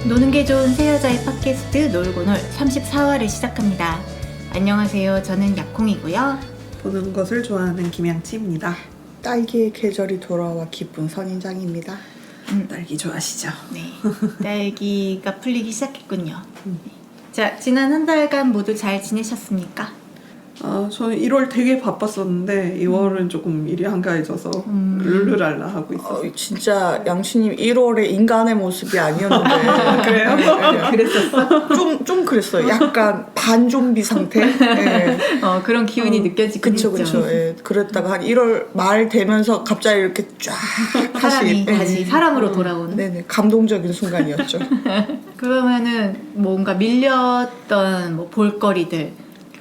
노는 게 좋은 새 여자의 팟캐스트 놀고놀 34화를 시작합니다. 안녕하세요. 저는 약콩이고요. 보는 것을 좋아하는 김양치입니다. 딸기의 계절이 돌아와 기쁜 선인장입니다. 딸기 좋아하시죠? 네, 딸기가 풀리기 시작했군요. 자, 지난 한 달간 모두 잘 지내셨습니까? 저는 1월 되게 바빴었는데 2월은 조금 일이 한가해져서 룰루랄라 하고 있었어요. 진짜 양치님 1월에 인간의 모습이 아니었는데 그래요? 네. 그랬었어? 좀 그랬어요. 약간 반좀비 상태. 네. 그런 기운이 느껴지긴 그쵸, 했죠. 그쵸. 예. 그랬다가 한 1월 말 되면서 갑자기 이렇게 쫙 사람이 다시 다시 사람으로 돌아오는. 네네, 감동적인 순간이었죠. 그러면은 뭔가 밀렸던 뭐 볼거리들,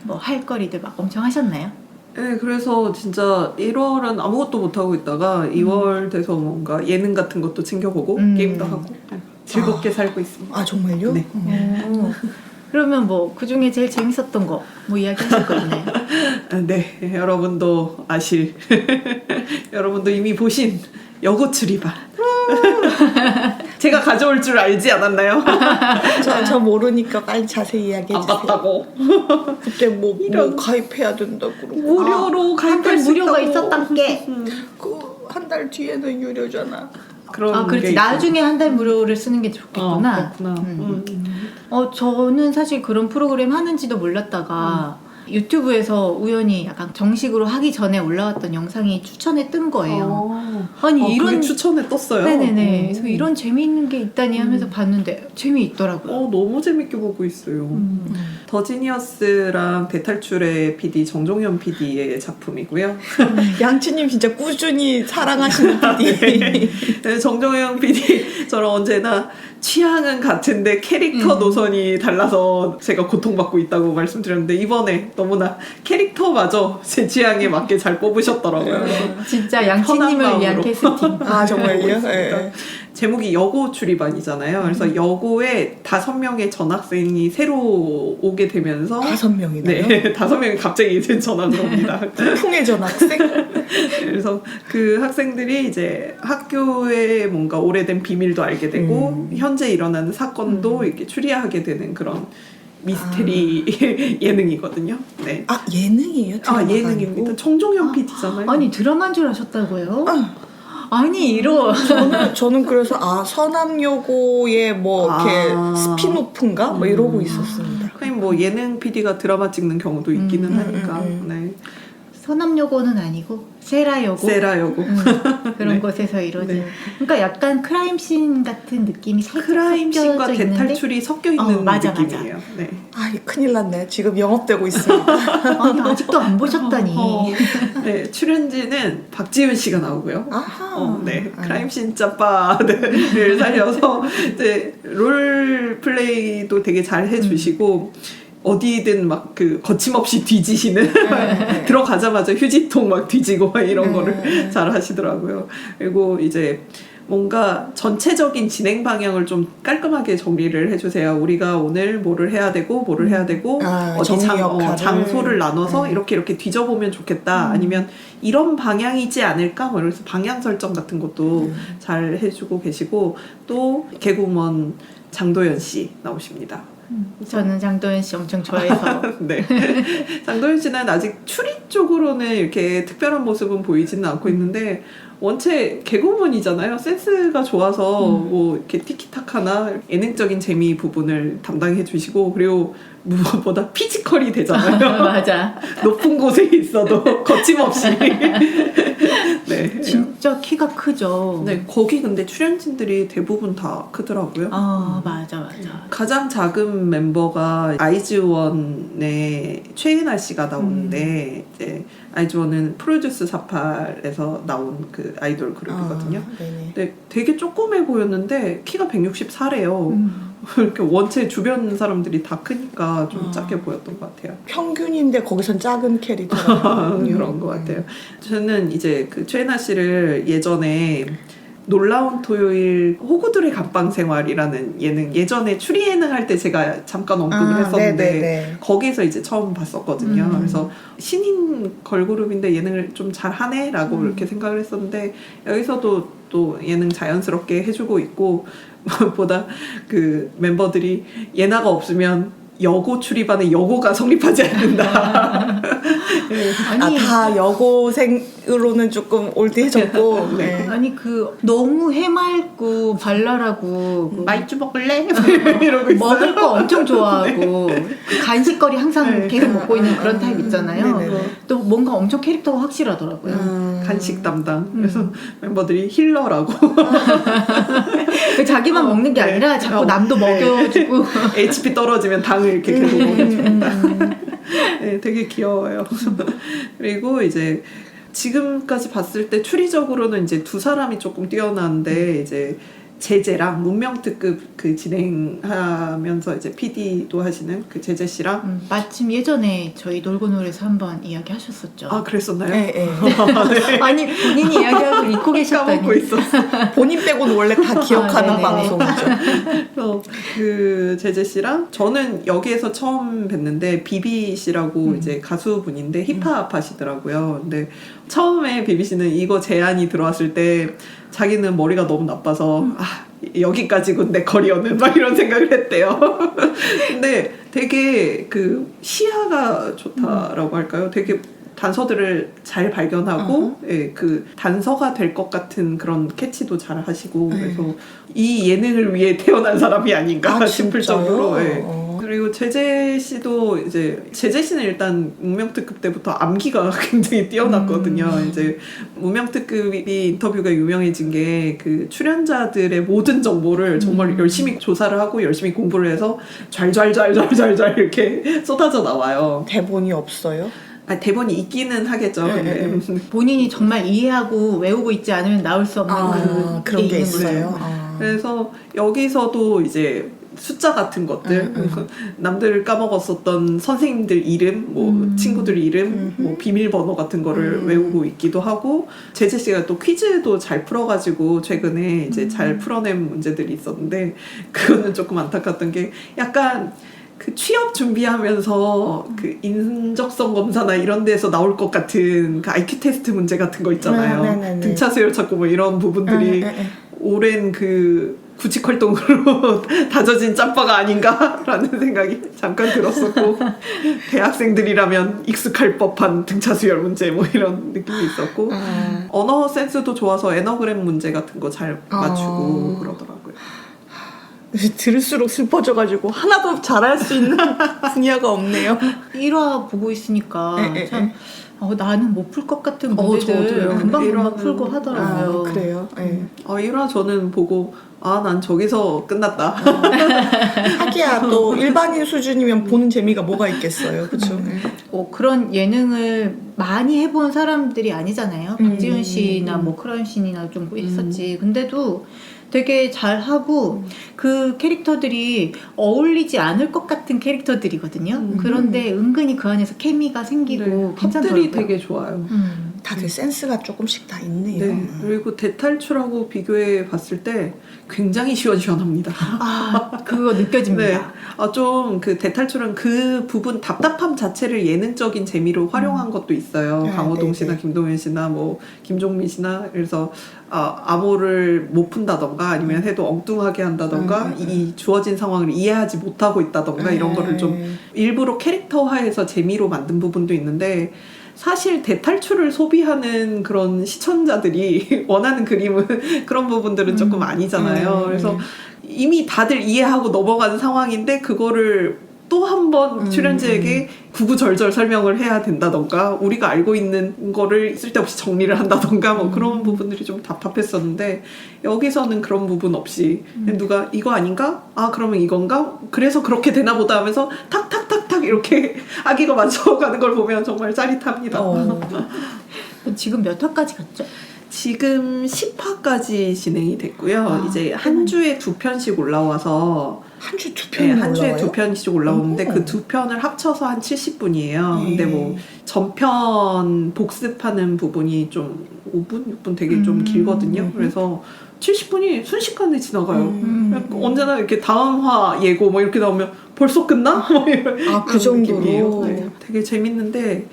뭐 할거리들 막 엄청 하셨나요? 네, 그래서 진짜 1월은 아무것도 못하고 있다가 2월 돼서 뭔가 예능 같은 것도 챙겨보고 게임도 하고 즐겁게 살고 있습니다. 아, 정말요? 네. 그러면 뭐 그중에 제일 재밌었던 거 뭐 이야기하실 거 있나요? 네, 여러분도 아실 여러분도 이미 보신 여고 출입반 제가 가져올 줄 알지 않았나요? 저 모르니까 빨리 자세히 이야기해 안 주세요. 봤다고. 그때 뭐 가입해야 된다 그러고 무료로 가입할 수 무료가 있다고. 있었단 게. 그 한 달 뒤에는 유료잖아. 그런 그렇지. 게 나중에 한 달 무료를 쓰는 게 좋겠구나. 그렇구나. 저는 사실 그런 프로그램 하는지도 몰랐다가 유튜브에서 우연히 약간 정식으로 하기 전에 올라왔던 영상이 추천에 뜬 거예요. 아니 이런 그게 추천에 떴어요. 네네네. 그래서 이런 재미있는 게 있다니 하면서 봤는데 재미있더라고요. 너무 재밌게 보고 있어요. 더 지니어스랑 대탈출의 PD 정종현 PD의 작품이고요. 양치님 진짜 꾸준히 사랑하시는 PD. 네, 정종현 PD 저랑 언제나 취향은 같은데 캐릭터 노선이 달라서 제가 고통받고 있다고 말씀드렸는데 이번에 너무나 캐릭터마저 제 취향에 맞게 잘 뽑으셨더라고요. 진짜 양치님을 위한 마음으로. 캐스팅. 아, 정말요? 네. 제목이 여고 출입반이잖아요. 그래서 여고에 5명의 전학생이 새로 오게 되면서 5명이나요? 네, 5명이 갑자기 이제 전학을 옵니다. 풍의 전학생? 그래서 그 학생들이 이제 학교에 뭔가 오래된 비밀도 알게 되고 현재 일어나는 사건도 이렇게 추리하게 되는 그런 미스테리 예능이거든요. 네. 아, 예능이에요? 드라마가 예능입니다. 아니고? 정종현 PD잖아요. 아니 드라마인 줄 아셨다고요? 아니 이런 저는 그래서 서남여고의 뭐 이렇게 스피노프인가? 뭐 이러고 있었습니다. 그냥 뭐 예능 PD가 드라마 찍는 경우도 있기는 하니까. 네. 서남여고는 아니고 세라여고 세라여고. 그런 네. 곳에서 이루어진 네. 그러니까 약간 크라임씬 같은 느낌이 살짝 크라임씬과 섞여져 있는데 대탈출이 섞여 있는 맞아. 느낌이에요. 네. 아, 큰일 났네. 지금 영업되고 있습니다. 아니 아직도 안 보셨다니. 네, 출연진은 박지윤 씨가 나오고요. 아하. 네, 크라임씬 짜빠를 살려서 이제 롤 플레이도 되게 잘 해주시고 어디든 막 그 거침없이 뒤지시는 들어가자마자 휴지통 막 뒤지고 막 이런 거를 잘 하시더라고요. 그리고 이제 뭔가 전체적인 진행 방향을 좀 깔끔하게 정리를 해주세요. 우리가 오늘 뭐를 해야 되고 뭐를 해야 되고 어디 장소를 나눠서 이렇게 뒤져보면 좋겠다. 아니면 이런 방향이지 않을까? 뭐 이래서 방향 설정 같은 것도 잘 해주고 계시고 또 개구먼 장도연 씨 나오십니다. 저는 장도연 씨 엄청 좋아해서 네. 장도연 씨는 아직 추리 쪽으로는 이렇게 특별한 모습은 보이지는 않고 있는데 원체 개그우먼이잖아요. 센스가 좋아서 뭐 이렇게 티키타카나 예능적인 재미 부분을 담당해 주시고 그리고 무엇보다 피지컬이 되잖아요. 맞아. 높은 곳에 있어도 거침없이. 네. 진짜 키가 크죠. 네, 거기 근데 출연진들이 대부분 다 크더라고요. 맞아. 가장 작은 멤버가 아이즈원의 최은아 씨가 나오는데 이제 아이즈원은 프로듀스 48에서 나온 그 아이돌 그룹이거든요. 근데 되게 조그매 보였는데 키가 164래요. 이렇게 원체 주변 사람들이 다 크니까 좀 작게 보였던 것 같아요. 평균인데 거기선 작은 캐릭터가 그런 것 같아요. 저는 이제 그 최애나 씨를 예전에 놀라운 토요일 호구들의 감방 생활이라는 예능 예전에 추리 예능 할 때 제가 잠깐 언급을 했었는데 네네네. 거기서 이제 처음 봤었거든요. 그래서 신인 걸그룹인데 예능을 좀 잘하네라고 이렇게 생각을 했었는데 여기서도 또 또 예능 자연스럽게 해주고 있고 보다 그 멤버들이 예나가 없으면 여고 출입안에 여고가 성립하지 않는다. 아니 다 여고생으로는 조금 올드해졌고. 네. 아니 그 너무 해맑고 발랄하고 그 마이쮸 먹을래? 이러고 있어요. 먹을 거 엄청 좋아하고 그 간식거리 항상 네. 계속 먹고 있는 그런 타입 있잖아요. 네네네. 또 뭔가 엄청 캐릭터가 확실하더라고요. 간식 담당. 그래서 멤버들이 힐러라고. 그 자기만 먹는 게 네. 아니라 자꾸 남도 네. 먹여주고 HP 떨어지면 당을 이렇게 계속 먹여줍니다. 네, 되게 귀여워요. 그리고 이제 지금까지 봤을 때 추리적으로는 이제 두 사람이 조금 뛰어난데 이제 제재랑 문명특급 그 진행하면서 이제 PD도 하시는 그 제재 씨랑 마침 예전에 저희 놀고놀에서 한번 이야기하셨었죠. 아 그랬었나요? 네, 네. 아니 본인이 이야기하고 잊고 계셨다니. 까먹고 있었어. 본인 빼고는 원래 다 기억하는 네네네. 방송이죠. 그래서 그 제재 씨랑 저는 여기에서 처음 뵀는데 비비 씨라고 이제 가수분인데 힙합 하시더라고요. 근데 처음에 비비 씨는 이거 제안이 들어왔을 때 자기는 머리가 너무 나빠서 아 여기까지군 내 커리어는 막 이런 생각을 했대요. 근데 되게 그 시야가 좋다라고 할까요? 되게 단서들을 잘 발견하고 예, 그 단서가 될 것 같은 그런 캐치도 잘 하시고 그래서 이 예능을 위해 태어난 사람이 아닌가 싶을 정도로 예. 그리고 제재 씨도 이제 제재 씨는 일단 문명특급 때부터 암기가 굉장히 뛰어났거든요. 이제 문명특급이 인터뷰가 유명해진 게 그 출연자들의 모든 정보를 정말 열심히 조사를 하고 열심히 공부를 해서 잘 이렇게 쏟아져 나와요. 대본이 없어요? 아, 대본이 있기는 하겠죠. 근데 본인이 정말 이해하고 외우고 있지 않으면 나올 수 없는 그런 게 있는 거죠. 있어요. 그래서 여기서도 이제 숫자 같은 것들 남들 까먹었었던 선생님들 이름 뭐 친구들 이름 뭐 비밀번호 같은 거를 외우고 있기도 하고 제재 씨가 또 퀴즈도 잘 풀어가지고 최근에 이제 잘 풀어낸 문제들이 있었는데 그거는 조금 안타깝던 게 약간 그 취업 준비하면서 그 인적성 검사나 이런 데서 나올 것 같은 그 IQ 테스트 문제 같은 거 있잖아요. 네네네. 등차 수열 찾고 뭐 이런 부분들이 오랜 그 구직 활동으로 다져진 짬바가 아닌가라는 생각이 잠깐 들었었고 대학생들이라면 익숙할 법한 등차 수열 문제 뭐 이런 느낌이 있었고 언어 센스도 좋아서 에너그램 문제 같은 거 잘 맞추고 그러더라고요. 들을수록 슬퍼져가지고 하나도 잘할 수 있는 분야가 없네요. 1화 보고 있으니까 참 나는 못 풀 것 같은 문제들 저도요. 금방 풀고 하더라고요. 그래요? 네. 1화 저는 보고 난 저기서 끝났다. 하기야 또 일반인 수준이면 보는 재미가 뭐가 있겠어요. 그렇죠? 그런 예능을 많이 해본 사람들이 아니잖아요. 박지훈 씨나 뭐 크라운 씨나 좀 있었지. 근데도 되게 잘하고 그 캐릭터들이 어울리지 않을 것 같은 캐릭터들이거든요. 그런데 은근히 그 안에서 케미가 생기고 괜찮더라고요. 합들이 되게 좋아요. 다들 센스가 조금씩 다 있네요. 네. 그리고 대탈출하고 비교해 봤을 때 굉장히 시원시원합니다. 그거 느껴집니다. 네. 좀 그 대탈출은 그 부분 답답함 자체를 예능적인 재미로 활용한 것도 있어요. 강호동 씨나 김동현 씨나 뭐 김종민 씨나 그래서 암호를 못 푼다던가 아니면 해도 엉뚱하게 한다던가 이 주어진 상황을 이해하지 못하고 있다던가 이런 거를 좀 일부러 캐릭터화해서 재미로 만든 부분도 있는데 사실 대탈출을 소비하는 그런 시청자들이 원하는 그림은 그런 부분들은 조금 아니잖아요. 그래서 이미 다들 이해하고 넘어가는 상황인데 그거를 또 한 번 출연자에게 구구절절 설명을 해야 된다던가 우리가 알고 있는 거를 쓸데없이 정리를 한다던가 뭐 그런 부분들이 좀 답답했었는데 여기서는 그런 부분 없이 누가 이거 아닌가? 그러면 이건가? 그래서 그렇게 되나 보다 하면서 탁탁탁탁 이렇게 아기가 맞춰가는 걸 보면 정말 짜릿합니다. 지금 몇 화까지 갔죠? 지금 10화까지 진행이 됐고요. 이제 한 주에 2편씩 올라와서 한 주에 2편이 한 주에 올라와요? 2편씩 올라오는데 그 2편을 합쳐서 한 70분이에요. 근데 뭐 전편 복습하는 부분이 좀 5분, 6분 되게 좀 길거든요. 그래서 70분이 순식간에 지나가요. 언제나 이렇게 다음 화 예고 뭐 이렇게 나오면 벌써 끝나? 뭐 이런 그 정도로. 네, 되게 재밌는데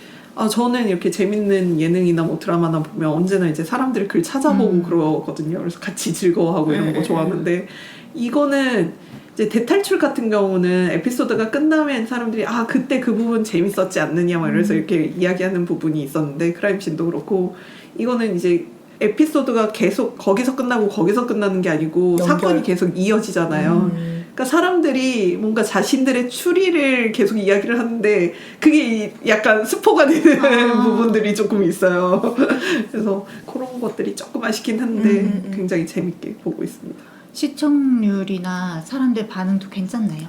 저는 이렇게 재밌는 예능이나 뭐 드라마나 보면 언제나 이제 사람들이 글 찾아보고 그러거든요. 그래서 같이 즐거워하고 이런 거 좋아하는데 이거는 이제 대탈출 같은 경우는 에피소드가 끝나면 사람들이 그때 그 부분 재밌었지 않느냐 막 이래서 이렇게 이야기하는 부분이 있었는데 크라임씬도 그렇고 이거는 이제 에피소드가 계속 거기서 끝나고 거기서 끝나는 게 아니고 사건이 계속 이어지잖아요. 그러니까 사람들이 뭔가 자신들의 추리를 계속 이야기를 하는데 그게 약간 스포가 되는 부분들이 조금 있어요. 그래서 그런 것들이 조금 아쉽긴 한데 굉장히 재밌게 보고 있습니다. 시청률이나 사람들 반응도 괜찮나요?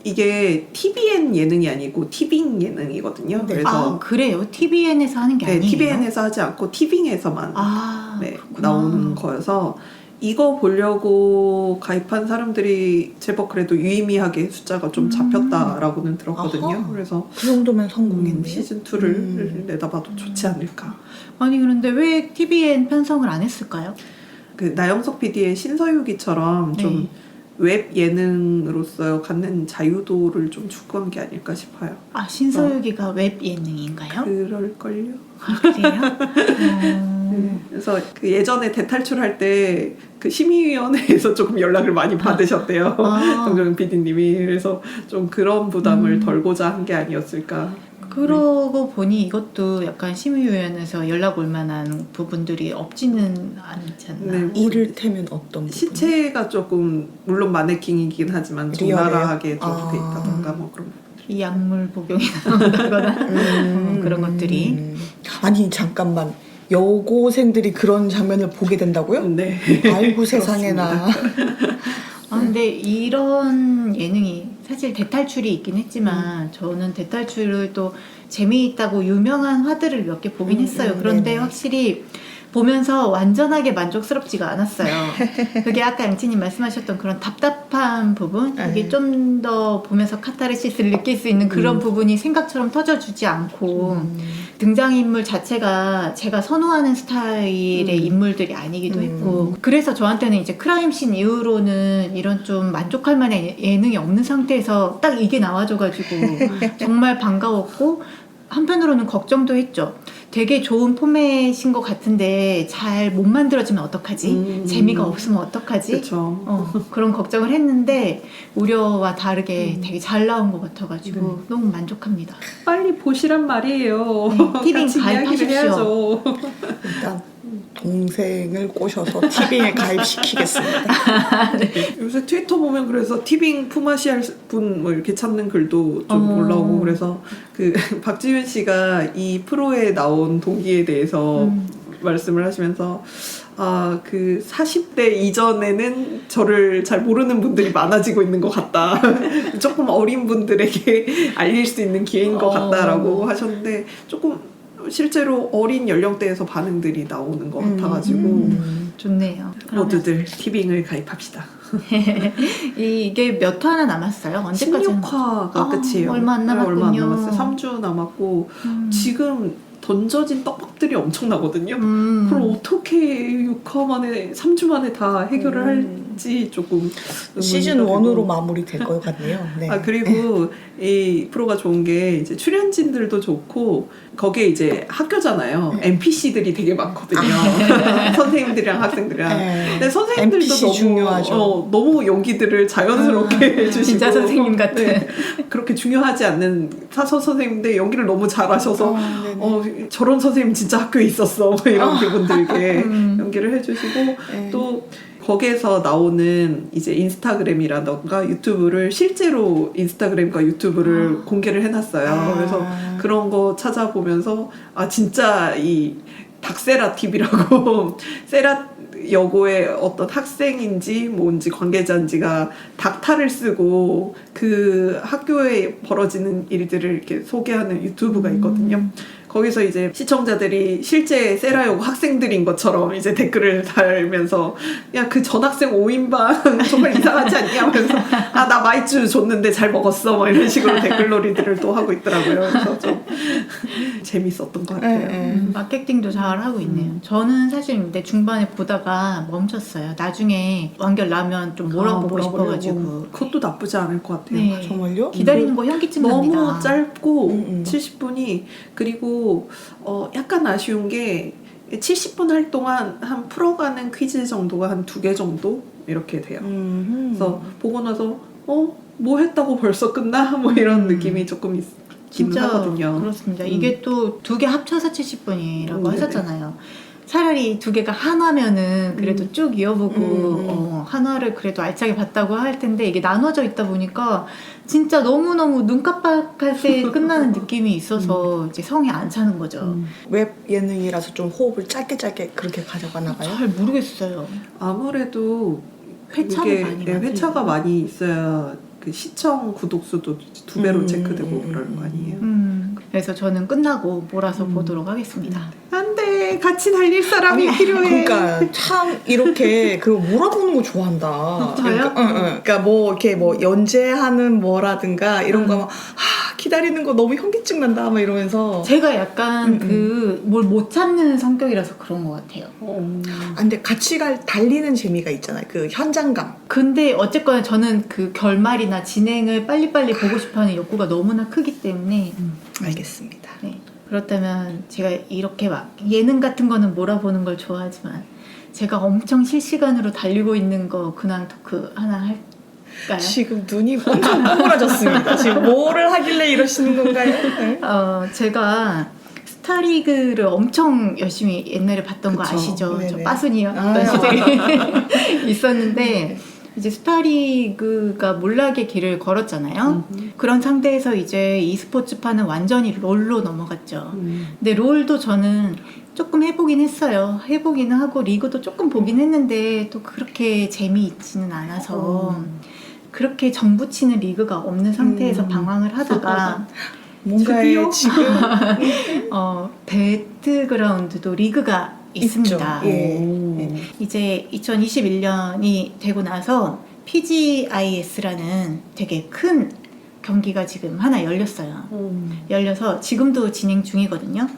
이게 TVN 예능이 아니고 티빙 예능이거든요. 네. 그래서 그래요? TVN에서 하는 게 네, 아니에요? TVN에서 하지 않고 티빙에서만 네, 나오는 거여서 이거 보려고 가입한 사람들이 제법 그래도 유의미하게 숫자가 좀 잡혔다라고는 들었거든요. 아하. 그래서 그 정도면 성공했네요. 시즌 2를 내다봐도 좋지 않을까. 아니 그런데 왜 TVN 편성을 안 했을까요? 그 나영석 PD의 신서유기처럼 좀 웹 예능으로서 갖는 자유도를 좀 추구한 게 아닐까 싶어요. 신서유기가 웹 예능인가요? 그럴걸요. 그래요? 그래서 그 예전에 대탈출할 때 그 심의위원회에서 조금 연락을 많이 받으셨대요. 정정은 PD님이. 그래서 좀 그런 부담을 덜고자 한 게 아니었을까. 그러고 보니 이것도 약간 심의위원회에서 연락 올 만한 부분들이 없지는 않지 않나? 네. 이를테면 어떤 부분? 시체가 조금 물론 마네킹이긴 하지만 적나라하게 좀 돼 있다던가 뭐 그런 부분들. 이 약물 복용이 나온다거나 그런 것들이. 아니 잠깐만, 여고생들이 그런 장면을 보게 된다고요? 네. 아이고 세상에나. 근데 이런 예능이 사실 대탈출이 있긴 했지만 저는 대탈출을 또 재미있다고 유명한 화들을 몇 개 보긴 했어요. 그런데 확실히 보면서 완전하게 만족스럽지가 않았어요. 그게 아까 양치님 말씀하셨던 그런 답답한 부분, 그게 좀 더 보면서 카타르시스를 느낄 수 있는 그런 부분이 생각처럼 터져주지 않고 등장인물 자체가 제가 선호하는 스타일의 인물들이 아니기도 했고, 그래서 저한테는 이제 크라임씬 이후로는 이런 좀 만족할 만한 예능이 없는 상태에서 딱 이게 나와줘가지고 정말 반가웠고, 한편으로는 걱정도 했죠. 되게 좋은 포맷인 것 같은데 잘 못 만들어지면 어떡하지? 재미가 없으면 어떡하지? 그쵸. 그런 걱정을 했는데 우려와 다르게 되게 잘 나온 것 같아가지고 너무 만족합니다. 빨리 보시란 말이에요. 네, 티빙 같이 이야기를 가입하십시오. 해야죠. 일단 동생을 꼬셔서 티빙에 가입시키겠습니다. 요새 트위터 보면 그래서 티빙 품앗이할 분 뭐 이렇게 찾는 글도 좀 올라오고 그래서 그 박지윤 씨가 이 프로에 나온 동기에 대해서 말씀을 하시면서 그 40대 이전에는 저를 잘 모르는 분들이 많아지고 있는 것 같다. 조금 어린 분들에게 알릴 수 있는 기회인 것 같다라고 하셨는데 조금 실제로 어린 연령대에서 반응들이 나오는 것 같아가지고 좋네요. 모두들 티빙을 가입합시다. 이게 몇 화나 남았어요? 언제까지? 16화가 끝이에요. 얼마 안 남았군요. 얼마 안 남았어요. 3주 남았고 지금 던져진 떡밥들이 엄청나거든요. 그럼 어떻게 6화 만에 3주 만에 다 해결을 할지 조금 시즌 1으로 마무리될 것 같네요. 네. 그리고 이 프로가 좋은 게 이제 출연진들도 좋고 거기에 이제 학교잖아요. NPC들이 되게 많거든요. 선생님들이랑 학생들이랑. 근데 선생님들도 NPC 너무 중요하죠. 너무 연기들을 자연스럽게 해주시고 진짜 선생님 같은. 네, 그렇게 중요하지 않는 사서 선생님인데 연기를 너무 잘하셔서 저런 선생님 진짜 학교에 있었어 뭐 이런 기분 들게 연기를 해주시고 또 거기에서 나오는 이제 인스타그램이라던가 유튜브를 실제로 인스타그램과 유튜브를 공개를 해놨어요. 그래서 그런 거 찾아보면서 진짜 이 닥세라 TV라고 세라 여고의 어떤 학생인지 뭔지 관계자인지가 닥탈을 쓰고 그 학교에 벌어지는 일들을 이렇게 소개하는 유튜브가 있거든요. 거기서 이제 시청자들이 실제 세라여고 학생들인 것처럼 이제 댓글을 달면서 야, 그 전학생 5인방 정말 이상하지 않냐 하면서 나 마이쮸 줬는데 잘 먹었어 뭐 이런 식으로 댓글놀이들을 또 하고 있더라고요. 그래서 좀 재밌었던 것 같아요. 네. 마케팅도 잘 하고 있네요. 저는 사실 근데 중반에 보다가 멈췄어요. 나중에 완결 나면 좀 몰아보고 몰아보려고. 싶어가지고. 그것도 나쁘지 않을 것 같아요. 네. 정말요? 기다리는 거 현기증 너무 납니다. 짧고 70분이 그리고 약간 아쉬운 게 70분 할 동안 한 풀어가는 퀴즈 정도가 한 2개 정도 이렇게 돼요. 그래서 보고 나서 뭐 했다고 벌써 끝나? 뭐 이런 느낌이 조금 있기는 진짜 하거든요. 그렇습니다. 이게 또 2개 합쳐서 70분이라고 네네. 하셨잖아요. 차라리 2개가 하나면은 그래도 쭉 이어보고 하나를 그래도 알차게 봤다고 할 텐데 이게 나눠져 있다 보니까 진짜 너무너무 눈 깜빡할 때 끝나는 느낌이 있어서 이제 성에 안 차는 거죠. 웹 예능이라서 좀 호흡을 짧게 그렇게 가져가나 봐요. 잘 모르겠어요. 아무래도 회차를 이게 많이 회차가 많이 있어야 그 시청 구독수도 2배로 체크되고 그럴 거 아니에요. 그래서 저는 끝나고 몰아서 보도록 하겠습니다. 안돼, 같이 달릴 사람이 필요해. 그러니까 참 이렇게 그 몰아보는 거 좋아한다. 저요? 그러니까 뭐 이렇게 뭐 연재하는 뭐라든가 이런 거 막 기다리는 거 너무 현기증 난다 막 이러면서. 제가 약간 뭘 못 참는 성격이라서 그런 것 같아요. 근데 같이 달리는 재미가 있잖아요. 그 현장감. 근데 어쨌거나 저는 그 결말이나 진행을 빨리빨리 보고 싶어하는 욕구가 너무나 크기 때문에 알겠습니다. 네. 그렇다면 제가 이렇게 막 예능 같은 거는 몰아보는 걸 좋아하지만 제가 엄청 실시간으로 달리고 있는 거 근황 토크 하나 할까요? 지금 눈이 엄청 동그라졌습니다. 지금 뭐를 하길래 이러시는 건가요? 네. 제가 스타리그를 엄청 열심히 옛날에 봤던 거 그쵸. 아시죠? 저 네네. 빠순이었던 시절이 있었는데 이제 스타리그가 몰락의 길을 걸었잖아요. 그런 상태에서 이제 e스포츠판은 완전히 롤로 넘어갔죠. 근데 롤도 저는 조금 해보긴 했어요. 해보기는 하고 리그도 조금 보긴 했는데 또 그렇게 재미있지는 않아서 그렇게 정붙이는 리그가 없는 상태에서 방황을 하다가 뭔가에 드디어? 지금 배틀그라운드도 리그가 있습니다. 있죠. 예. 네. 이제 2021년이 되고 나서 PGIS라는 되게 큰 경기가 지금 하나 열렸어요. 열려서 지금도 진행 중이거든요.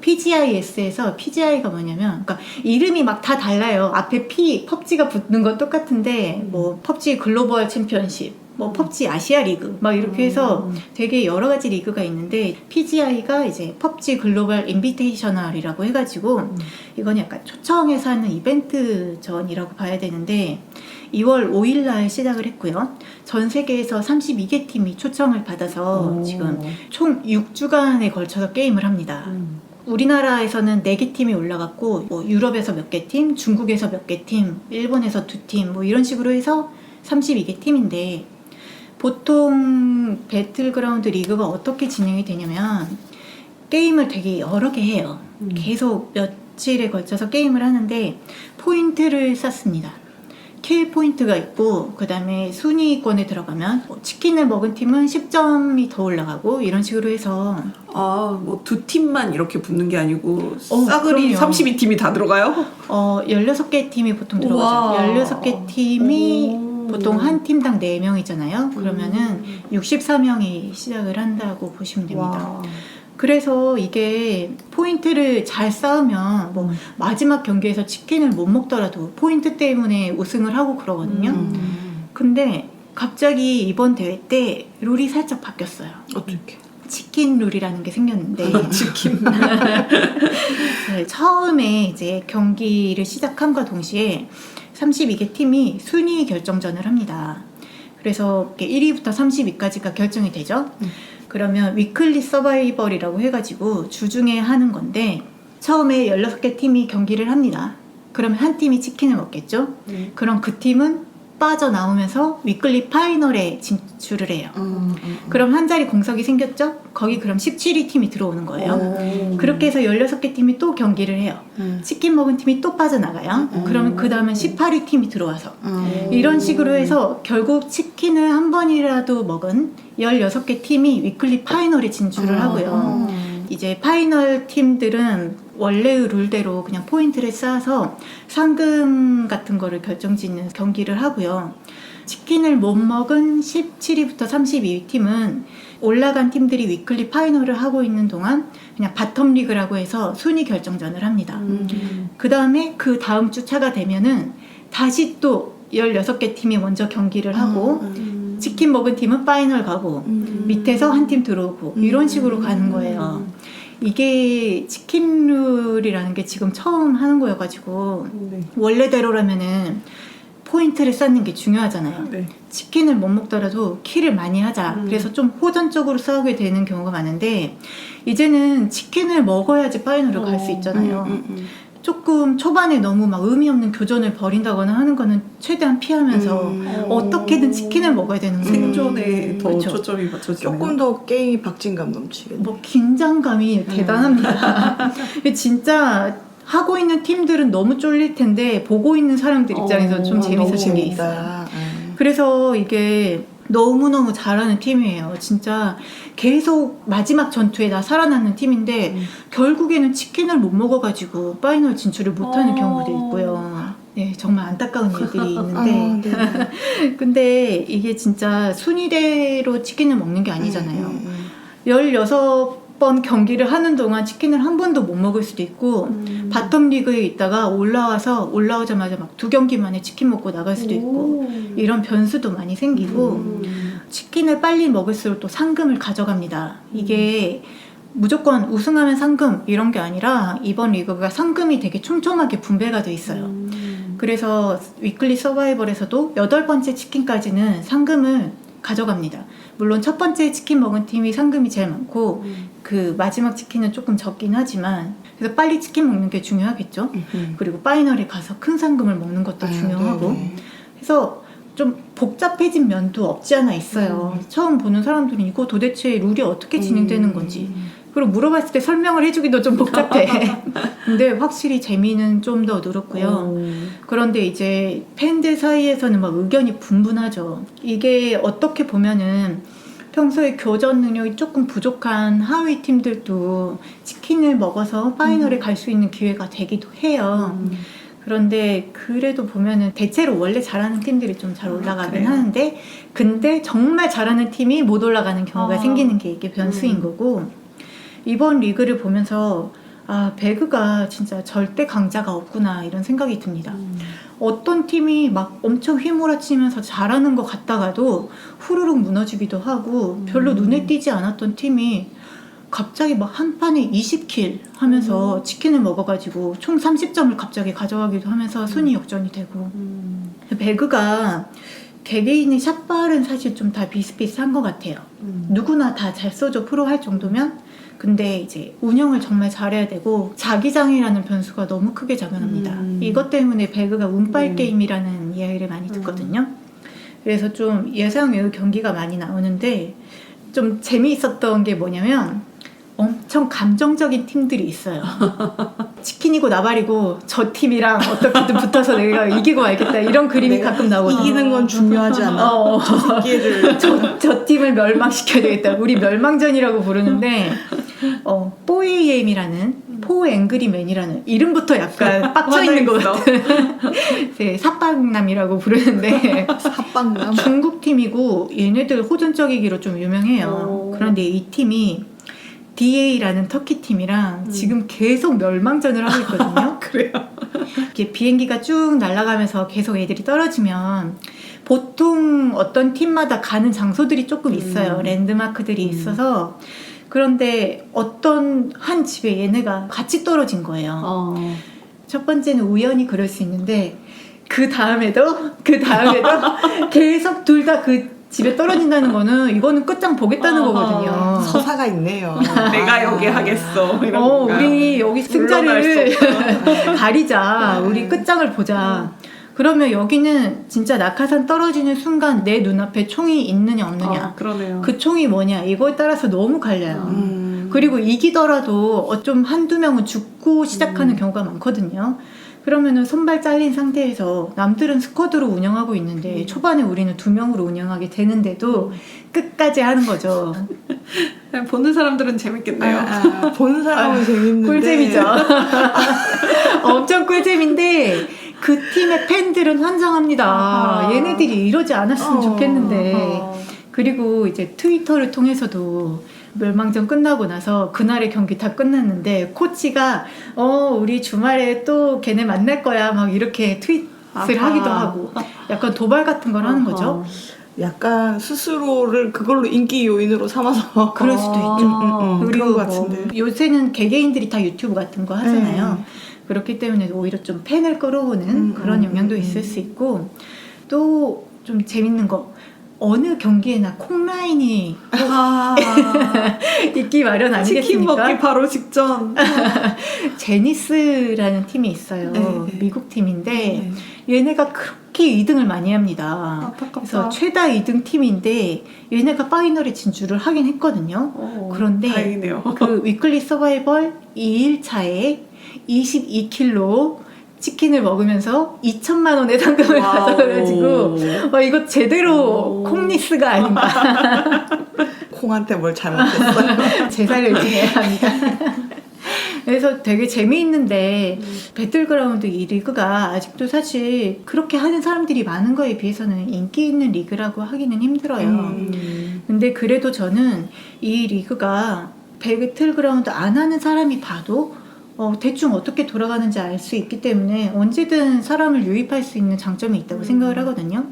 PGIS에서 PGI가 뭐냐면, 그러니까 이름이 막 다 달라요. 앞에 펍지가 붙는 건 똑같은데, 뭐 펍지 글로벌 챔피언십, 뭐 펍지 아시아 리그, 막 이렇게 해서 되게 여러 가지 리그가 있는데, PGI가 이제 펍지 글로벌 인비테이셔널이라고 해가지고, 이건 약간 초청해서 하는 이벤트전이라고 봐야 되는데, 2월 5일날 시작을 했고요. 전 세계에서 32개 팀이 초청을 받아서 지금 총 6주간에 걸쳐서 게임을 합니다. 우리나라에서는 4개 팀이 올라갔고 뭐 유럽에서 몇 개 팀, 중국에서 몇 개 팀, 일본에서 2팀 뭐 이런 식으로 해서 32개 팀인데 보통 배틀그라운드 리그가 어떻게 진행이 되냐면 게임을 되게 여러 개 해요. 계속 며칠에 걸쳐서 게임을 하는데 포인트를 쌓습니다. 킬 포인트가 있고 그 다음에 순위권에 들어가면 뭐 치킨을 먹은 팀은 10점이 더 올라가고 이런 식으로 해서 뭐 2팀만 이렇게 붙는 게 아니고 그럼요. 싸그리 32팀이 다 들어가요? 16개 팀이 보통 들어가죠. 우와. 16개 팀이 오. 보통 한 팀당 4명이잖아요. 그러면은 64명이 시작을 한다고 보시면 됩니다. 와. 그래서 이게 포인트를 잘 쌓으면 뭐 마지막 경기에서 치킨을 못 먹더라도 포인트 때문에 우승을 하고 그러거든요. 근데 갑자기 이번 대회 때 룰이 살짝 바뀌었어요. 어떻게? 치킨 룰이라는 게 생겼는데 치킨. 네, 처음에 이제 경기를 시작함과 동시에 32개 팀이 순위 결정전을 합니다. 그래서 1위부터 30위까지가 결정이 되죠. 그러면 위클리 서바이벌이라고 해가지고 주중에 하는 건데 처음에 16개 팀이 경기를 합니다. 그러면 한 팀이 치킨을 먹겠죠. 그럼 그 팀은 빠져나오면서 위클리 파이널에 진출을 해요. 그럼 한 자리 공석이 생겼죠? 거기 그럼 17위 팀이 들어오는 거예요. 그렇게 해서 16개 팀이 또 경기를 해요. 치킨 먹은 팀이 또 빠져나가요. 그러면 그 다음엔 18위 팀이 들어와서 이런 식으로 해서 결국 치킨을 한 번이라도 먹은 16개 팀이 위클리 파이널에 진출을 하고요. 이제 파이널 팀들은 원래의 룰대로 그냥 포인트를 쌓아서 상금 같은 거를 결정짓는 경기를 하고요. 치킨을 못 먹은 17위부터 32위 팀은 올라간 팀들이 위클리 파이널을 하고 있는 동안 그냥 바텀 리그라고 해서 순위 결정전을 합니다. 그 다음에 그 다음 주 차가 되면은 다시 또 16개 팀이 먼저 경기를 하고 치킨 먹은 팀은 파이널 가고 밑에서 한 팀 들어오고 이런 식으로 가는 거예요. 이게 치킨 룰이라는 게 지금 처음 하는 거여가지고 네. 원래대로라면은 포인트를 쌓는 게 중요하잖아요. 네. 치킨을 못 먹더라도 킬을 많이 하자. 그래서 좀 호전적으로 싸우게 되는 경우가 많은데 이제는 치킨을 먹어야지 파이널을 갈 수 있잖아요. 조금 초반에 너무 막 의미 없는 교전을 벌인다거나 하는 거는 최대한 피하면서 어떻게든 치킨을 먹어야 되는 거예요. 생존에 더 그렇죠. 초점이 맞춰지네요. 조금 더 게임이 박진감 넘치겠네. 뭐 긴장감이 대단합니다. 진짜 하고 있는 팀들은 너무 쫄릴 텐데 보고 있는 사람들 입장에서 좀 재밌어진 게 있어요. 그래서 이게 너무너무 잘하는 팀이에요. 진짜 계속 마지막 전투에 다 살아남는 팀인데 결국에는 치킨을 못 먹어가지고 파이널 진출을 못하는 경우도 있고요. 네, 정말 안타까운 일들이 있는데 근데 이게 진짜 순위대로 치킨을 먹는 게 아니잖아요. 16번 경기를 하는 동안 치킨을 한 번도 못 먹을 수도 있고 바텀 리그에 있다가 올라오자마자 막 2경기 만에 치킨 먹고 나갈 수도 있고 이런 변수도 많이 생기고 치킨을 빨리 먹을수록 또 상금을 가져갑니다. 이게 무조건 우승하면 상금 이런 게 아니라 이번 리그가 상금이 되게 촘촘하게 분배가 돼 있어요. 그래서 위클리 서바이벌에서도 8번째 치킨까지는 상금을 가져갑니다. 물론 첫 번째 치킨 먹은 팀이 상금이 제일 많고 그 마지막 치킨은 조금 적긴 하지만 그래서 빨리 치킨 먹는 게 중요하겠죠. 그리고 파이널에 가서 큰 상금을 먹는 것도 중요하고 그래서 좀 복잡해진 면도 없지 않아 있어요. 처음 보는 사람들은 이거 도대체 룰이 어떻게 진행되는 건지 그리고 물어봤을 때 설명을 해주기도 좀 복잡해. 근데 확실히 재미는 좀 더 늘었고요. 그런데 이제 팬들 사이에서는 막 의견이 분분하죠. 이게 어떻게 보면은 평소에 교전 능력이 조금 부족한 하위 팀들도 치킨을 먹어서 파이널에 갈 수 있는 기회가 되기도 해요. 그런데 그래도 보면은 대체로 원래 잘하는 팀들이 좀 잘 올라가긴 하는데 근데 정말 잘하는 팀이 못 올라가는 경우가 생기는 게 이게 변수인 거고 이번 리그를 보면서 아 배그가 진짜 절대 강자가 없구나 이런 생각이 듭니다. 어떤 팀이 막 엄청 휘몰아치면서 잘하는 것 같다가도 후루룩 무너지기도 하고 별로 눈에 띄지 않았던 팀이 갑자기 막 한 판에 20킬 하면서 치킨을 먹어가지고 총 30점을 갑자기 가져가기도 하면서 순위 역전이 되고 배그가 개개인의 샷발은 사실 좀 다 비슷비슷한 것 같아요. 누구나 다 잘 써줘 프로 할 정도면 근데 이제 운영을 정말 잘해야 되고 자기장이라는 변수가 너무 크게 작용합니다. 이것 때문에 배그가 운빨 게임이라는 이야기를 많이 듣거든요. 그래서 좀 예상 외의 경기가 많이 나오는데 좀 재미있었던 게 뭐냐면 엄청 감정적인 팀들이 있어요. 치킨이고 나발이고 저 팀이랑 어떻게든 붙어서 내가 이기고 말겠다 이런 그림이 가끔 나오거든요. 이기는 건 중요하지 않아. 저 새끼를 저 팀을 멸망시켜야 되겠다. 우리 멸망전이라고 부르는데 포에이엠이라는 포 앵그리맨이라는 이름부터 약간 빡쳐있는 것 같은 네, 삿방남이라고 부르는데 합방남. 중국 팀이고 얘네들 호전적이기로 좀 유명해요. 그런데 이 팀이 DA라는 터키 팀이랑 지금 계속 멸망전을 하고 있거든요. 그래요? 이렇게 비행기가 쭉 날아가면서 계속 애들이 떨어지면 보통 어떤 팀마다 가는 장소들이 조금 있어요. 랜드마크들이 있어서 그런데 어떤 한 집에 얘네가 같이 떨어진 거예요. 첫 번째는 우연히 그럴 수 있는데 그 다음에도 계속 둘 다 그 집에 떨어진다는 거는 이거는 끝장 보겠다는 거거든요. 서사가 있네요. 내가 여기 하겠어. 이런 건가? 우리 여기 승자를 가리자. 우리 끝장을 보자. 그러면 여기는 진짜 낙하산 떨어지는 순간 내 눈앞에 총이 있느냐 없느냐. 그러네요. 그 총이 뭐냐 이거에 따라서 너무 갈려요. 그리고 이기더라도 좀 한두 명은 죽고 시작하는 경우가 많거든요. 그러면은 손발 잘린 상태에서 남들은 스쿼드로 운영하고 있는데 초반에 우리는 2명으로 운영하게 되는데도 끝까지 하는 거죠. 보는 사람들은 재밌겠네요. 보는 사람은 재밌는데 꿀잼이죠. 엄청 꿀잼인데 그 팀의 팬들은 환장합니다. 얘네들이 이러지 않았으면 좋겠는데 그리고 이제 트위터를 통해서도 멸망전 끝나고 나서 그날의 경기 다 끝났는데 코치가 우리 주말에 또 걔네 만날 거야 막 이렇게 트윗을 아하. 하기도 하고 약간 도발 같은 걸 하는 거죠. 약간 스스로를 그걸로 인기 요인으로 삼아서 그럴 수도 있죠. 그런 그리고 것 뭐 같은데. 요새는 개개인들이 다 유튜브 같은 거 하잖아요. 그렇기 때문에 오히려 좀 팬을 끌어오는 그런 영향도 있을 수 있고 또 좀 재밌는 거 어느 경기에나 콩라인이 있기 마련 치킨 먹기 아니겠습니까? 바로 직전. 제니스라는 팀이 있어요. 네. 미국 팀인데 얘네가 그렇게 2등을 많이 합니다. 안타깝다. 그래서 최다 2등 팀인데 얘네가 파이널에 진출을 하긴 했거든요. 그런데 다행이네요. 그 위클리 서바이벌 2일차에 22kg 치킨을 먹으면서 2천만 원의 상금을 와우. 받아가지고 이거 제대로 콩리스가 아닌가. 콩한테 뭘 잘못했어요. 제사를 지내야 합니다. 그래서 되게 재미있는데 배틀그라운드 이 리그가 아직도 사실 그렇게 하는 사람들이 많은 거에 비해서는 인기 있는 리그라고 하기는 힘들어요. 근데 그래도 저는 이 리그가 배틀그라운드 안 하는 사람이 봐도 대충 어떻게 돌아가는지 알 수 있기 때문에 언제든 사람을 유입할 수 있는 장점이 있다고 생각을 하거든요.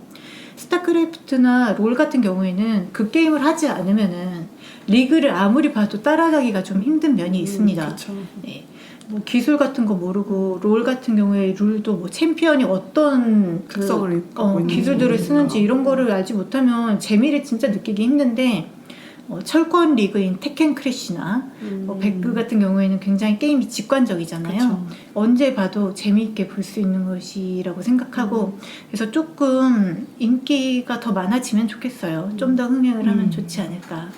스타크래프트나 롤 같은 경우에는 그 게임을 하지 않으면은 리그를 아무리 봐도 따라가기가 좀 힘든 면이 있습니다. 그렇죠. 네. 뭐 기술 같은 거 모르고 롤 같은 경우에 룰도 뭐 챔피언이 어떤 특성을 갖고 있는 기술들을 쓰는지 이런 거를 알지 못하면 재미를 진짜 느끼기 힘든데 철권 리그인 테켄 크래시나 배그 같은 경우에는 굉장히 게임이 직관적이잖아요. 그쵸. 언제 봐도 재미있게 볼 수 있는 것이라고 생각하고 그래서 조금 인기가 더 많아지면 좋겠어요. 좀 더 흥행을 하면 좋지 않을까.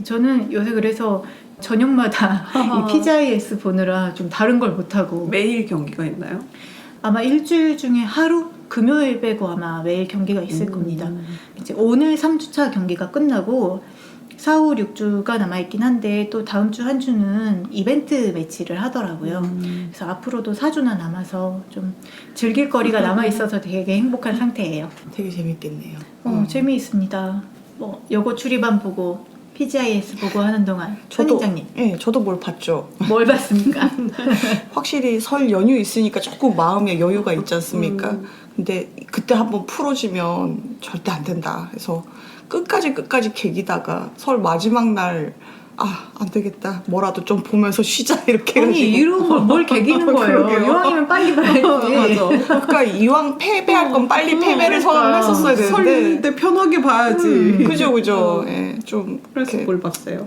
저는 요새 그래서 저녁마다 이 PGIS 보느라 좀 다른 걸 못하고 매일 경기가 있나요? 아마 일주일 중에 하루? 금요일 빼고 아마 매일 경기가 있을 겁니다. 이제 오늘 3주차 경기가 끝나고 4, 5, 6주가 남아있긴 한데 또 다음 주 한 주는 이벤트 매치를 하더라고요. 그래서 앞으로도 4주나 남아서 좀 즐길 거리가 남아있어서 되게 행복한 상태예요. 되게 재밌겠네요. 재미있습니다. 여고 출입반 보고 PGIS 보고 하는 동안 선인장님 네, 저도 뭘 봤죠. 뭘 봤습니까? 확실히 설 연휴 있으니까 조금 마음에 여유가 있지 않습니까? 근데 그때 한번 풀어지면 절대 안 된다. 그래서 끝까지 개기다가 설 마지막 날 안 되겠다. 뭐라도 좀 보면서 쉬자 이렇게 아니 해가지고. 이런 걸 뭘 개기는 거예요. 그러게요. 이왕이면 빨리 봐야지. 맞아. 그러니까 이왕 패배할 건 빨리 패배를 선언했었어야 되는데. 설인데 편하게 봐야지. 그죠. 예, 좀 그래서 이렇게 뭘 봤어요?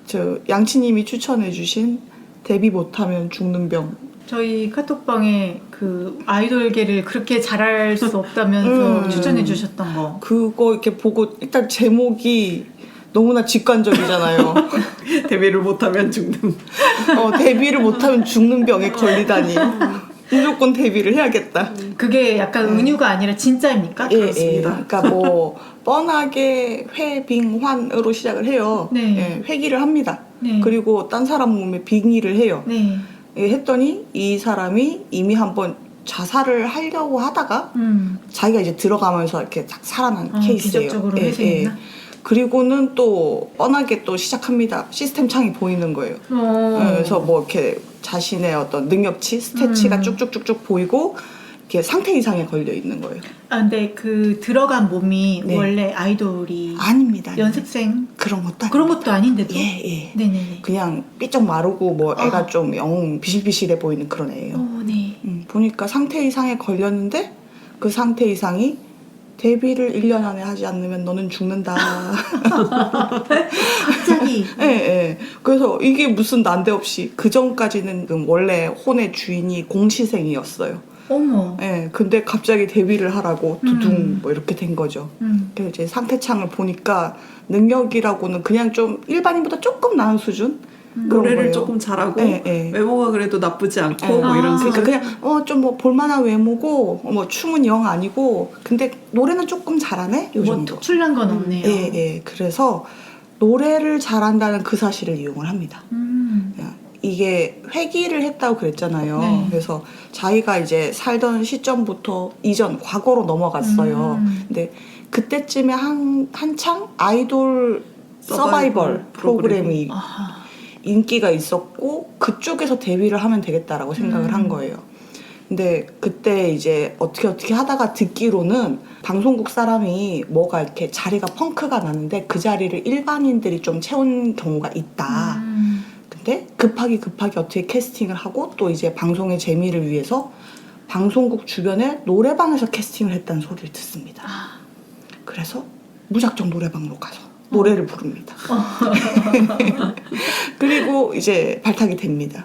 저 양치님이 추천해주신 데뷔 못하면 죽는 병. 저희 카톡방에 그 아이돌계를 그렇게 잘할 수 없다면서 추천해 주셨던 거. 그거 이렇게 보고 일단 제목이 너무나 직관적이잖아요. 데뷔를 못하면 죽는. 데뷔를 못하면 죽는 병에 걸리다니. 무조건 데뷔를 해야겠다. 그게 약간 은유가 아니라 진짜입니까? 그렇습니다. 그러니까 뭐 뻔하게 회빙환으로 시작을 해요. 네. 예, 회기를 합니다. 네. 그리고 딴 사람 몸에 빙의를 해요. 네. 했더니 이 사람이 이미 한번 자살을 하려고 하다가 자기가 이제 들어가면서 이렇게 딱 살아난 케이스예요. 기적적으로 회생했나? 그리고는 또 뻔하게 또 시작합니다. 시스템 창이 보이는 거예요. 그래서 뭐 이렇게 자신의 어떤 능력치, 스태치가 쭉쭉쭉쭉 보이고 이렇게 상태 이상에 걸려 있는 거예요. 근데 그 들어간 몸이 네. 원래 아이돌이 아닙니다. 연습생 그런 것도 그런 것도 아닌데도. 예. 네네네. 그냥 삐쩍 마르고 뭐 애가 좀 영 비실비실해 보이는 그런 애예요. 네. 보니까 상태 이상에 걸렸는데 그 상태 이상이 데뷔를 1년 안에 하지 않으면 너는 죽는다. 갑자기. 예. 그래서 이게 무슨 난데없이 그 전까지는 원래 혼의 주인이 공시생이었어요. 어머. 예. 근데 갑자기 데뷔를 하라고 두둥 뭐 이렇게 된 거죠. 그래서 이제 상태창을 보니까 능력이라고는 그냥 좀 일반인보다 조금 나은 수준? 그런 노래를 거예요. 조금 잘하고 예. 외모가 그래도 나쁘지 않고 뭐 이런 그러니까 수준. 그냥 좀 뭐 볼만한 외모고 뭐 춤은 영 아니고 근데 노래는 조금 잘하네 요 뭐 정도. 특출난 건 없네요. 예. 그래서 노래를 잘한다는 그 사실을 이용을 합니다. 그냥 이게 회귀를 했다고 그랬잖아요. 네. 그래서 자기가 이제 살던 시점부터 이전 과거로 넘어갔어요. 근데 그때쯤에 한창 아이돌 서바이벌 프로그램이 아. 인기가 있었고 그쪽에서 데뷔를 하면 되겠다라고 생각을 한 거예요. 근데 그때 이제 어떻게 하다가 듣기로는 방송국 사람이 뭐가 이렇게 자리가 펑크가 나는데 그 자리를 일반인들이 좀 채운 경우가 있다. 근데 급하게 어떻게 캐스팅을 하고 또 이제 방송의 재미를 위해서 방송국 주변에 노래방에서 캐스팅을 했다는 소리를 듣습니다. 그래서 무작정 노래방으로 가서 노래를 부릅니다. 그리고 이제 발탁이 됩니다.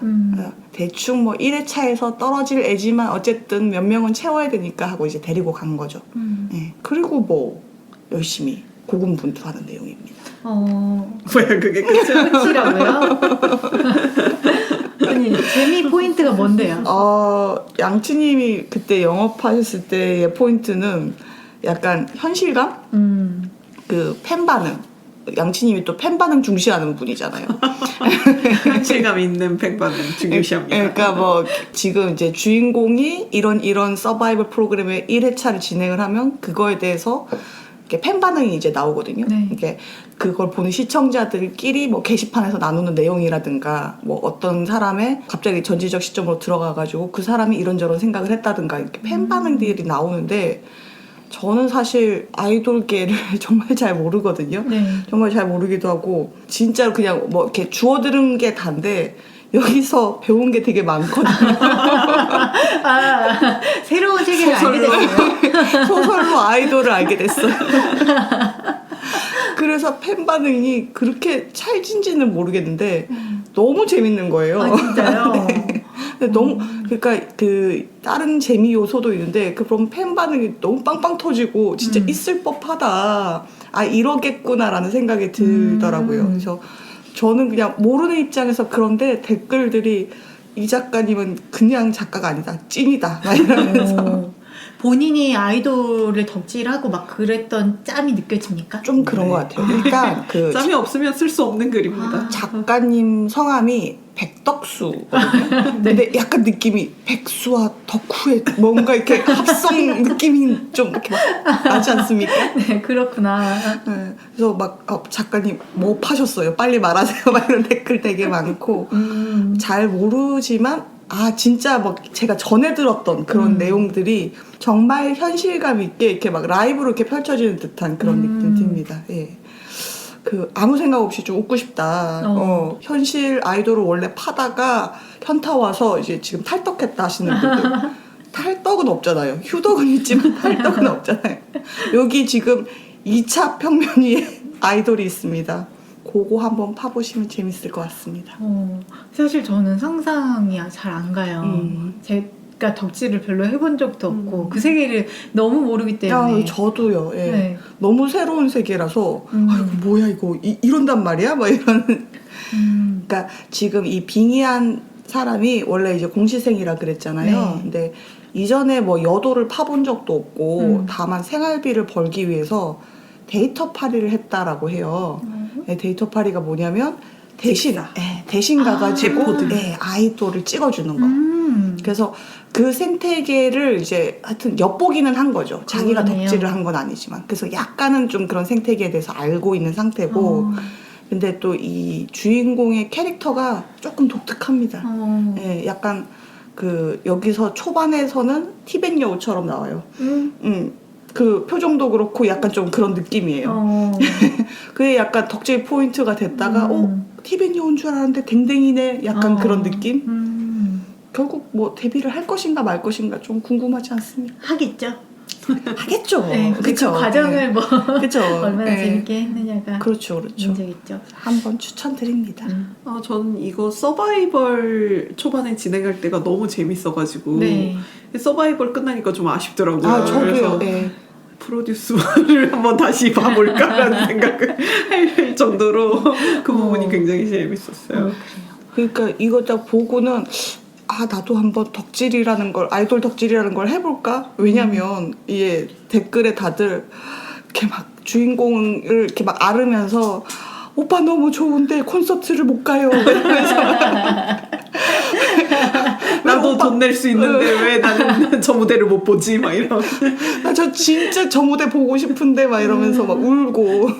대충 뭐 1회차에서 떨어질 애지만 어쨌든 몇 명은 채워야 되니까 하고 이제 데리고 간 거죠. 네. 그리고 뭐 열심히 고군분투하는 내용입니다. 뭐야 그게 끝이야? 끝이라고요? 아니 재미 포인트가 뭔데요? 양치님이 그때 영업하셨을 때의 포인트는 약간 현실감? 그 팬 반응. 양치님이 또 팬 반응 중시하는 분이잖아요. 현실감 있는 팬반응 중요시합니다. 그러니까 뭐 지금 이제 주인공이 이런 서바이벌 프로그램의 1회차를 진행을 하면 그거에 대해서 이렇게 팬 반응이 이제 나오거든요. 네. 이게 그걸 보는 시청자들끼리 뭐 게시판에서 나누는 내용이라든가 뭐 어떤 사람의 갑자기 전지적 시점으로 들어가가지고 그 사람이 이런저런 생각을 했다든가 이렇게 팬 반응들이 나오는데 저는 사실 아이돌계를 정말 잘 모르거든요. 네. 정말 잘 모르기도 하고 진짜로 그냥 뭐 이렇게 주워들은 게 단데 여기서 배운 게 되게 많거든요. 새로운 세계를 알게 됐어요. 소설로 아이돌을 알게 됐어요. 그래서 팬 반응이 그렇게 찰진지는 모르겠는데 너무 재밌는 거예요. 아 진짜요? 네. 너무 그러니까 그 다른 재미 요소도 있는데 그럼 팬 반응이 너무 빵빵 터지고 진짜 있을 법하다. 아 이러겠구나라는 생각이 들더라고요. 그래서 저는 그냥 모르는 입장에서 그런데 댓글들이 이 작가님은 그냥 작가가 아니다 찐이다 막 이러면서 본인이 아이돌을 덕질하고 막 그랬던 짬이 느껴집니까? 좀 그런 것 같아요. 일단 그 짬이 없으면 쓸 수 없는 글입니다. 작가님 성함이 백덕수거든요. 근데 약간 느낌이 백수와 덕후의 뭔가 이렇게 합성 느낌이 좀 이렇게 막 나지 않습니까? 네 그렇구나. 네, 그래서 막 작가님 뭐 파셨어요? 빨리 말하세요. 막 이런 댓글 되게 많고 잘 모르지만 진짜 막 제가 전에 들었던 그런 내용들이 정말 현실감 있게 이렇게 막 라이브로 이렇게 펼쳐지는 듯한 그런 느낌 듭니다. 예. 그 아무 생각 없이 좀 웃고 싶다. 현실 아이돌을 원래 파다가 현타 와서 이제 지금 탈덕했다 하시는 분들. 탈덕은 없잖아요. 휴덕은 있지만 탈덕은 없잖아요. 여기 지금 2차 평면위에 아이돌이 있습니다. 그거 한번 파보시면 재밌을 것 같습니다. 사실 저는 상상이 잘 안 가요. 제가 덕질을 별로 해본 적도 없고 그 세계를 너무 모르기 때문에. 저도요. 예. 네. 너무 새로운 세계라서 이거 뭐야 이거 이런단 말이야? 막 이런. 그러니까 지금 이 빙의한 사람이 원래 이제 공시생이라 그랬잖아요. 네. 근데 이전에 뭐 여도를 파본 적도 없고 다만 생활비를 벌기 위해서 데이터 파리를 했다라고 해요. 네, 데이터 파리가 뭐냐면 대신 가가지고 아이돌을 찍어주는 거. 그래서 그 생태계를 이제 하여튼 엿보기는 한 거죠. 자기가 그러네요. 덕질을 한 건 아니지만. 그래서 약간은 좀 그런 생태계에 대해서 알고 있는 상태고. 근데 또 이 주인공의 캐릭터가 조금 독특합니다. 예, 약간 그 여기서 초반에서는 티벳 여우처럼 나와요. 그 표정도 그렇고 약간 좀 그런 느낌이에요. 그게 약간 덕질 포인트가 됐다가 티벳 여우인 줄 알았는데 댕댕이네 약간 그런 느낌? 결국 뭐 데뷔를 할 것인가 말 것인가 좀 궁금하지 않습니까? 하겠죠. 하겠죠. 네, 그쵸. 그 과정을 뭐 그쵸. 얼마나 네. 재밌게 했느냐가 그렇죠. 문제겠죠. 한번 추천드립니다. 전 이거 서바이벌 초반에 진행할 때가 너무 재밌어가지고 네. 서바이벌 끝나니까 좀 아쉽더라고요. 저도요. 그래서 네. 프로듀스를 한번 다시 봐볼까라는 생각을 할 정도로 그 부분이 굉장히 재밌었어요. 그러니까 이거 딱 보고는 나도 한번 덕질이라는 걸 아이돌 덕질이라는 걸 해볼까? 왜냐면 이게 댓글에 다들 이렇게 막 주인공을 이렇게 막 앓으면서 오빠 너무 좋은데 콘서트를 못 가요 이러면서 나도 나도 돈 낼 수 있는데 왜 나는 저 무대를 못 보지? 막 이런. 나 저 진짜 저 무대 보고 싶은데 막 이러면서 막 울고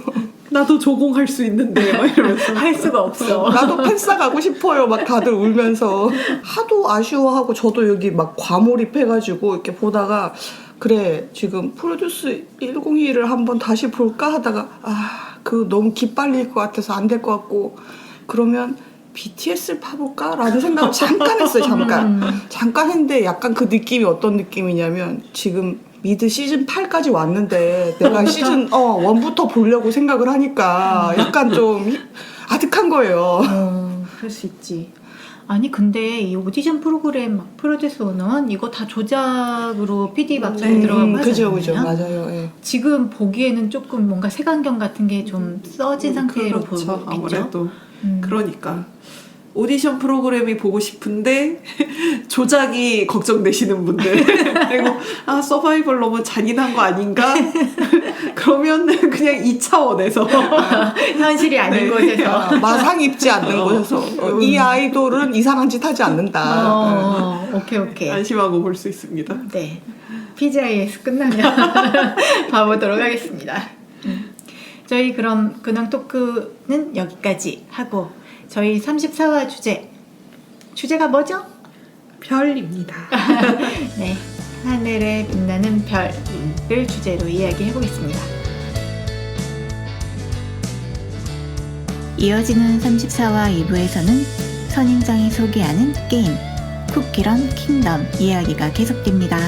나도 조공할 수 있는데 막 이러면서. 할 수가 없어. 나도 팬싸 가고 싶어요. 막 다들 울면서 하도 아쉬워하고 저도 여기 막 과몰입해가지고 이렇게 보다가 그래 지금 프로듀스 102를 한번 다시 볼까 하다가 그 너무 기빨릴 것 같아서 안 될 것 같고 그러면 BTS를 파볼까? 라는 생각을 잠깐 했어요. 잠깐 했는데 약간 그 느낌이 어떤 느낌이냐면 지금 미드 시즌 8까지 왔는데 내가 시즌 1부터 보려고 생각을 하니까 약간 좀 아득한 거예요. 그럴 수 있지. 아니 근데 이 오디션 프로그램 막 프로듀스 101 이거 다 조작으로 PD 박스에 들어가고 그죠, 하잖아요. 맞아요. 예. 지금 보기에는 조금 뭔가 색안경 같은 게 좀 써진 상태로 그렇죠. 보이겠죠. 아무래도 그러니까 오디션 프로그램이 보고 싶은데 조작이 걱정되시는 분들 그리고 서바이벌 너무 잔인한 거 아닌가? 그러면 그냥 2차원에서 현실이 아닌 네. 곳에서 마상 입지 않는 곳에서 이 아이돌은 이상한 짓 하지 않는다. 오케이. 안심하고 볼 수 있습니다. 네. PGIS 끝나면 봐보도록 하겠습니다. 저희 그럼 근황 토크는 여기까지 하고 저희 34화 주제가 뭐죠? 별입니다. 네, 하늘에 빛나는 별을 주제로 이야기해 보겠습니다. 이어지는 34화 2부에서는 선인장이 소개하는 게임 쿠키런 킹덤 이야기가 계속됩니다.